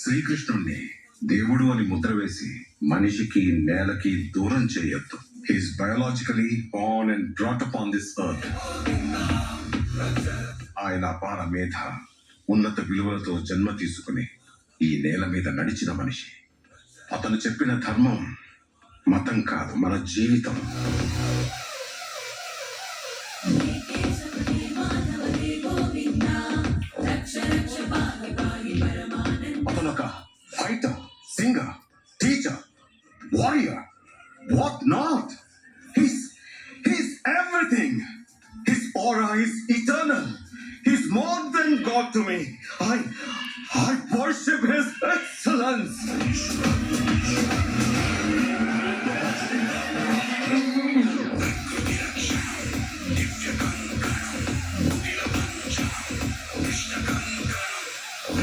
శ్రీకృష్ణుణ్ణి దేవుడు అని ముద్ర వేసి మనిషికి నేలకి దూరం చేయొద్దు. He's biologically born and brought upon this earth. ఆయన అపార మేధ, ఉన్నత విలువలతో జన్మ తీసుకుని ఈ నేల మీద నడిచిన మనిషి. అతను చెప్పిన ధర్మం మతం కాదు, మన జీవితం. అతను ఒక fighter, singer, teacher, warrior, what not. He's everything. His aura is eternal. He's more than God to me. I worship him.